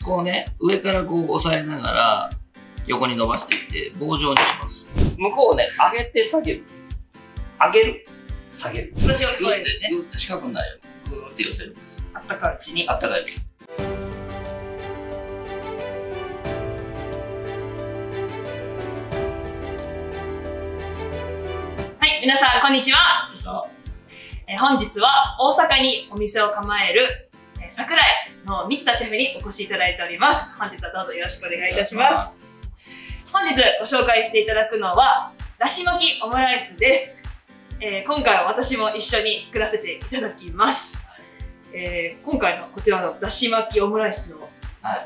こうね、上からこう押さえながら横に伸ばしていって棒状にします。向こうをね、上げて下げる。上げる。下げる。こっちがすごいですね。グーって四角になるようにグーって寄せるんです。あったかいうちに。あったかいうちに。はい、皆さんこんにちは。本日は大阪にお店を構える桜井の三田シェフにお越しいただいております。本日はどうぞよろしくお願いいたします。本日ご紹介していただくのはだし巻きオムライスです。今回は私も一緒に作らせていただきます。今回のこちらのだし巻きオムライスの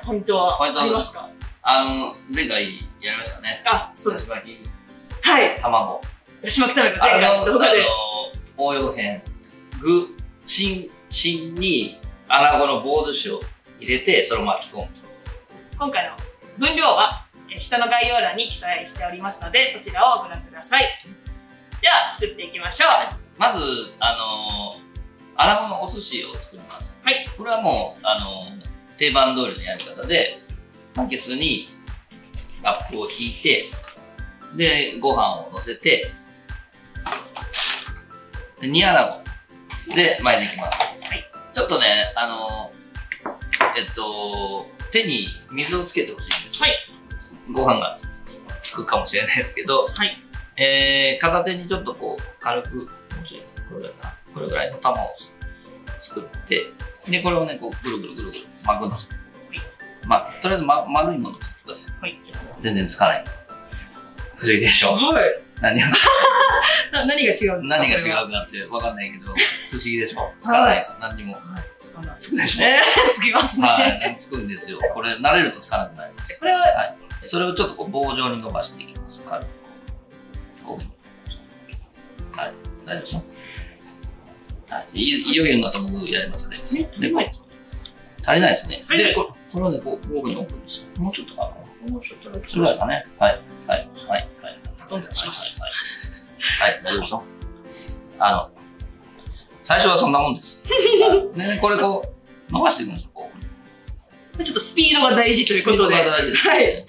ポイントはありますか？前回やりましたね。あ、そうです。だし巻き。はい。卵。だし巻き卵前回の動画で。応用編。具、芯に穴子の棒寿司を入れてそれを巻き込む。今回の分量は下の概要欄に記載しておりますので、そちらをご覧ください。では作っていきましょう。まず穴子のお寿司を作ります。はい。これはもう定番通りのやり方で、巻きすにラップを引いて、でご飯をのせて、で煮穴子で巻いていきます。はい。ちょっとね手に水をつけてほしいんです。はい。ご飯がつくかもしれないですけど、はい。片手にちょっとこう軽くこれぐらいの玉を作って、でこれをねこうぐるぐるぐるぐる巻くんですよ。まあとりあえず、丸いものを作ってください。はい。全然つかない。不思議でしょ。はい。何が違うんですか？何が違うかって分かんないけど不思議でしょ。つかないです。何にも。つかない。つくでしょ。つきますね。はい。つくんですよ。これ慣れるとつかなくなります。これはそれをちょっとこう棒状に伸ばしていきます。軽く。こういうふうに。はい。大丈夫ですよ。はい。いよいよになったら僕やりますね。足りないですね。で、これをね、こういうふうに置くんですよ。もうちょっとかな。もうちょっとだけ。それぐらいかね。はい。はい。はい。どんどんします。はい、大丈夫ですよ。最初はそんなもんです。で、これこう、伸ばしていくんですよ。こうちょっとスピードが大事ということで。スピードが大事です。はい。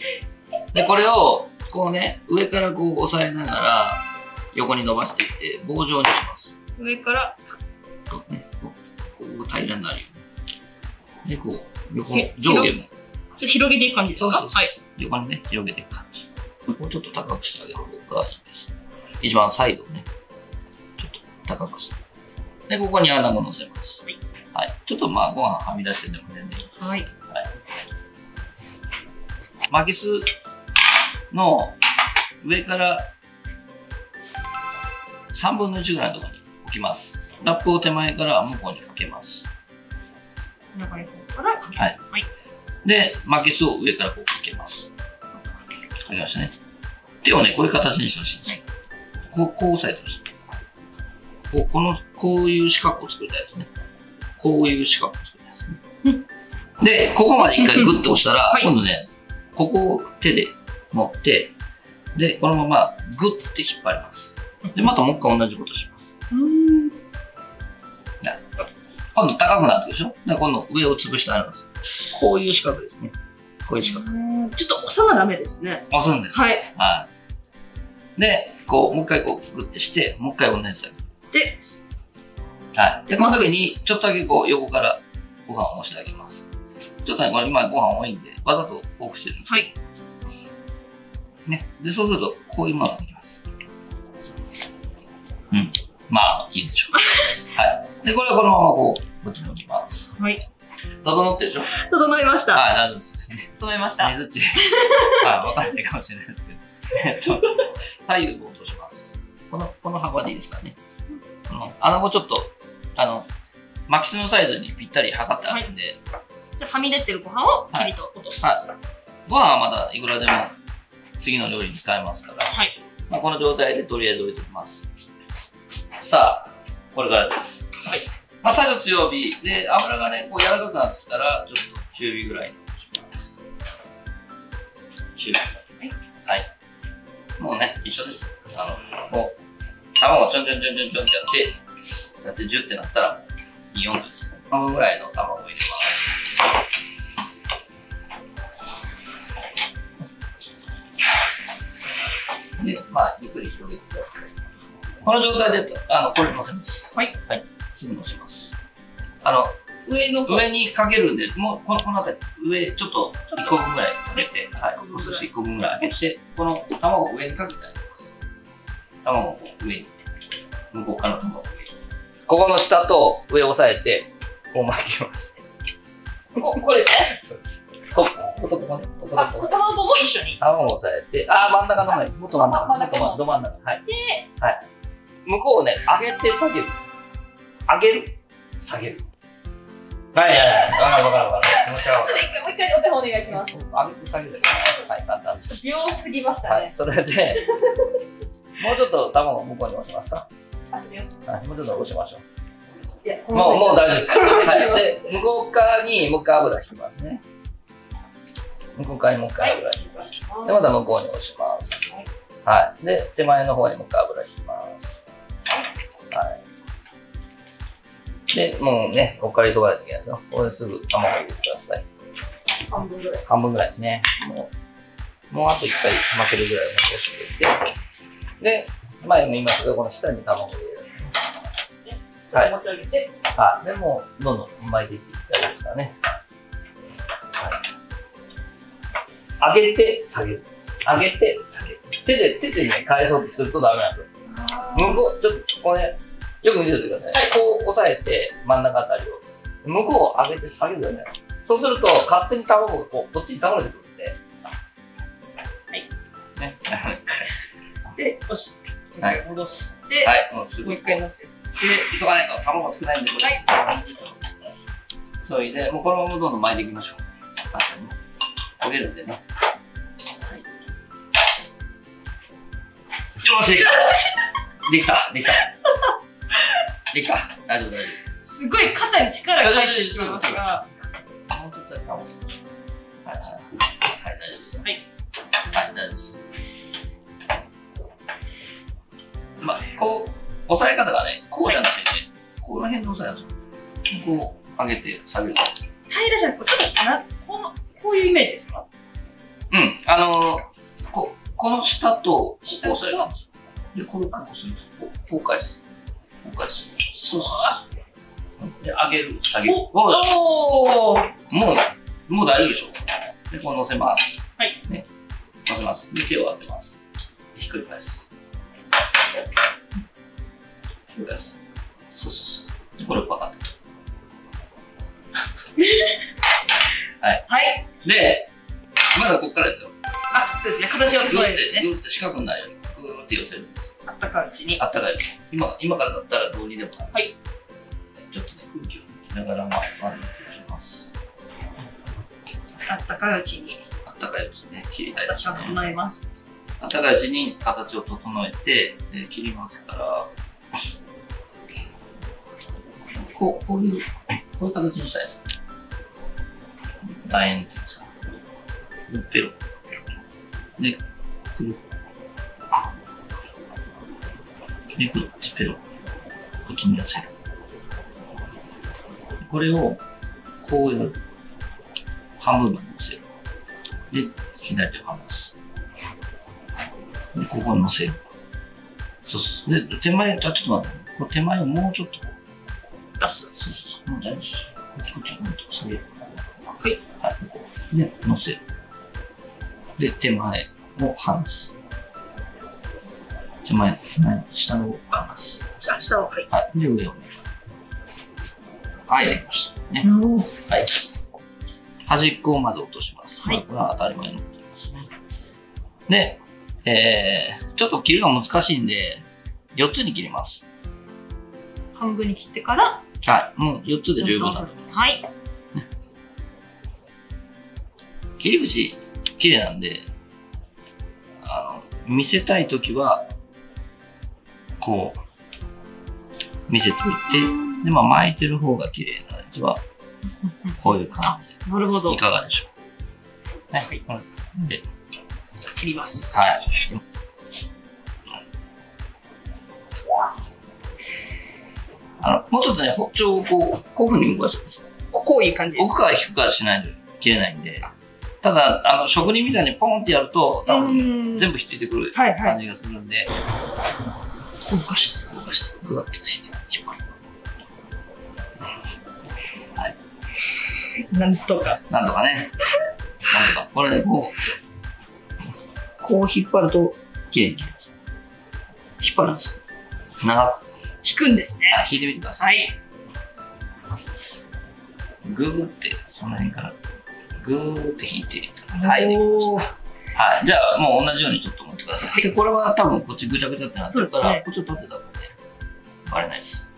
で、これを、こうね、上からこう押さえながら、横に伸ばしていって、棒状にします。上から、こう平らになるように。で、こう、上下も。広げていく感じですか？はい。横にね、広げていく感じ。もうちょっと高くしてあげる方がいいです。一番サイドをね、ちょっと高くして。で、ここに穴子乗せます。はい。はい。ちょっとまあ、ご飯はみ出してでも全然いいです。はい。はい。巻きすの上から3分の1ぐらいのところに置きます。ラップを手前から向こうにかけます。中にこうからかけます。はい。はい。で、巻きすを上からこうかけます。かけましたね。手をね、こういう形にしてほしいんですよ。こう押さえてほしい。こういう四角を作りたいですね。こういう四角を作りたいですね。で、ここまで一回グッと押したら、今度ね、ここを手で持って、で、このままグッて引っ張ります。で、またもう一回同じことします。今度高くなってるでしょ？で、今度上を潰してあります。こういう四角ですね。こういう四角。ちょっと押さなダメですね。押すんです。はい。はい。で、こう、もう一回こう、グッてして、もう一回同じ作業。で、はい。で、この時に、ちょっとだけこう、横からご飯を押してあげます。ちょっとね、これ今ご飯多いんで、わざと多くしてるんです。はい。ね。で、そうすると、こういうものができます。うん。まあ、いいでしょう。はい。で、これをこのままこう、こっちに置きます。はい。整ってるでしょ？整いました。はい、大丈夫です。整いました。ねずっちです。はい、わかんないかもしれないですけど。左右を落とします。この幅でいいですかね。穴子ちょっと、巻きすのサイズにぴったり測ってあるんで。じゃあ、はみ出てるご飯をきりと落とす。はい。ご飯はまだいくらでも次の料理に使えますから。はい。まあ、この状態でとりあえず置いておきます。さあ、これからです。はい。まあ、最初強火で油がねこう柔らかくなってきたらちょっと中火ぐらいにします。中火。はい。もうね一緒です。もう卵をちょんちょんちょんちょんちょんってやってジュってなったらもういい温度です。半分ぐらいの卵を入れます。で、ゆっくり広げてください。この状態で、これ乗せます。はい。はい。すぐ乗せます。上にかけるんで、もうこの辺り、上ちょっと1個分ぐらいかけて、はい。お寿司1個分ぐらい開けて、この卵を上にかけてあげます。卵を上に。向こうからの卵を上に。ここの下と上を押さえて、こう巻きます。ここですね。そうです。ここね。卵も一緒に。卵を押さえて、真ん中の前、もっと真ん中。ど真ん中。はい。はい。向こうをね、上げて下げる。上げる。下げる。はい。わかる。もう一回お手本お願いします。上げて下げる。はい、簡単です。秒すぎましたね。はい、それで、もうちょっと卵を向こうに押しますか。はい、もうちょっと押しましょう。いや、もう大丈夫です。はい。で、向こう側にもう一回油引きますね。向こう側にもう一回油引きます。で、また向こうに押します。はい。で、手前の方にもう一回油引きます。はい。で、もうね、ここから急がないといけないですよ。ここですぐ卵入れてください。半分ぐらい。半分ぐらいですね。もうあと1回負けるぐらい残しておいて。で、前も言いましたけど、この下に卵を入れる。はい。持ち上げて。はい。でもう、どんどん巻いていって大丈夫ですからね。はい。上げて、下げる。上げて、下げる。手でね、返そうとするとダメなんですよ。向こう、ちょっと、これ、よく見ててください。はい、こう押さえて真ん中あたりを向こうを上げて下げるじゃない。そうすると勝手に卵がこっちに倒れてくるんで。はい。ね。で、よし。戻して。はい。もうすぐ。もう一回乗せて。で、急がないと卵少ないんで、これ。はい。それで、もうこのままどんどん巻いていきましょう。焦げるんでね。よし、できた。大丈夫。すごい肩に力が入ってしまいますが。もうちょっと卵入れましょう。はい、大丈夫です。はい、大丈夫です。こう、押さえ方がね、こうじゃなくてね、この辺の押さえ方、こう、上げて下げる。平らじゃなくて、ちょっとこういうイメージですか？うん、この下と、下を押さえるんです。で、これをこうするんです。こう返す。そう。で、上げる、下げる。もう大丈夫でしょ。で、こう乗せます。はい。ね。乗せます。で、手を当てます。ひっくり返す。ひっくり返す。そう。で、これをパカッと。はい。はい。で、まだここからですよ。そうですね。形を整えるんですね。ぐって四角になるように、ぐーって寄せるんです。あったかいうちに。あったかいうちに。今からだったらどうにでもなる。はい。ちょっとね、空気を抜きながら丸めていきます。あったかいうちに。あったかいうちにね、切りたいですね。形を整えます。あったかいうちに形を整えて、切りますから、こういう形にしたいです。楕円っていうんですか。ペロ。で、くる。で、くるってペロ。こっちに寄せる。これを、こうやる。半分まで乗せる。で、左手を離す。で、ここに乗せる。そうで、手前、ちょっと待って。この手前をもうちょっと出す。そう。もう大丈夫です。こっち、下げる。はい。ここ。で、乗せる。で、手前を離す。手前、下の離す。下を、はい。で、上を。はい、できました。ね。はい。端っこをまず落とします。はい。これは当たり前のことですね。で、ちょっと切るの難しいんで、4つに切ります。半分に切ってから、はい。もう4つで十分だと思います。はい。切り口、綺麗なんで、見せたいときは、こう、見せておいて、で、巻いてる方が綺麗なやつは、こういう感じで。なるほど。いかがでしょう。ね。はい。で、切ります。はい。もうちょっとね、包丁をこういうふうに動かしてください。こういう感じです。奥から引くからしないと切れないんで、ただ職人みたいにポンってやると多分全部ひっついてくる感じがするんで、動かしてグワッとついて引っ張る。はい。なんとかね。なんとかこれでこう引っ張ると綺麗に切れます。引っ張るんですよ。長く引くんですね。引いてみてください。はい。グーってその辺からグーって引いて、はい、できました。はい、じゃあもう同じようにちょっと持ってください。でこれは多分こっちぐちゃぐちゃってなってるから、こっちを取ってたのでバレないです。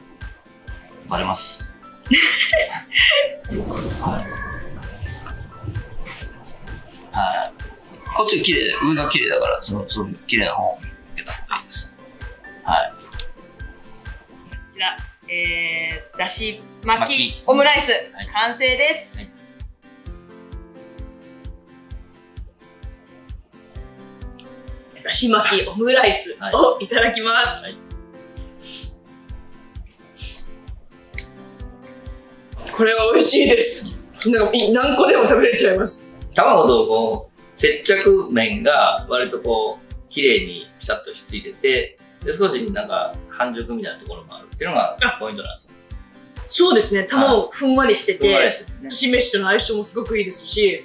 バレます。はい。はい。こっちが綺麗で上が綺麗だからそういう綺麗な方を受けた方がいいです。はい。こちら。だし巻きオムライス、完成です。はい、だし巻きオムライスをいただきます。はい、これは美味しいです。なんか何個でも食べれちゃいます。卵と接着面が割と綺麗にピタッとひっついてて、で少しなんか半熟みたいなところもあるっていうのがポイントなんですよ。そうですね、卵ふんわりしてて、しめしとの相性もすごくいいですし、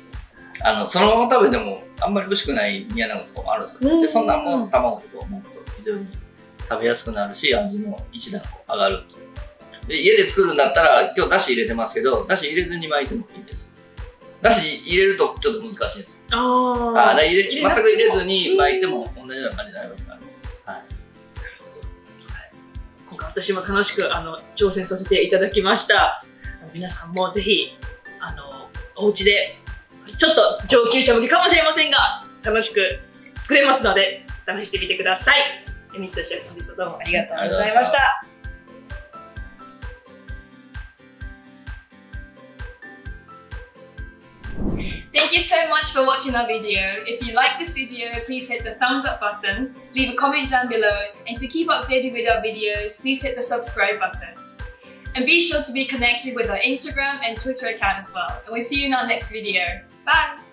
そのまま食べてもあんまり美味しくない嫌なこともあるんですよ。でそんなもん卵と思うと非常に食べやすくなるし、味も一段上がる。で家で作るんだったら今日だし入れてますけど、だし入れずに巻いてもいいです。だし入れるとちょっと難しいです。全く入れずに巻いても同じような感じになりますからね。はい、今回私も楽しく挑戦させていただきました。皆さんもぜひお家でちょっと上級者向けかもしれませんが楽しく作れますので試してみてください。水田シェフ、本日はどうもありがとうございました。Thank you so much for watching our video. If you like this video, please hit the thumbs up button, leave a comment down below, and to keep updated with our videos, please hit the subscribe button. And be sure to be connected with our Instagram and Twitter account as well. And we'll see you in our next video. Bye!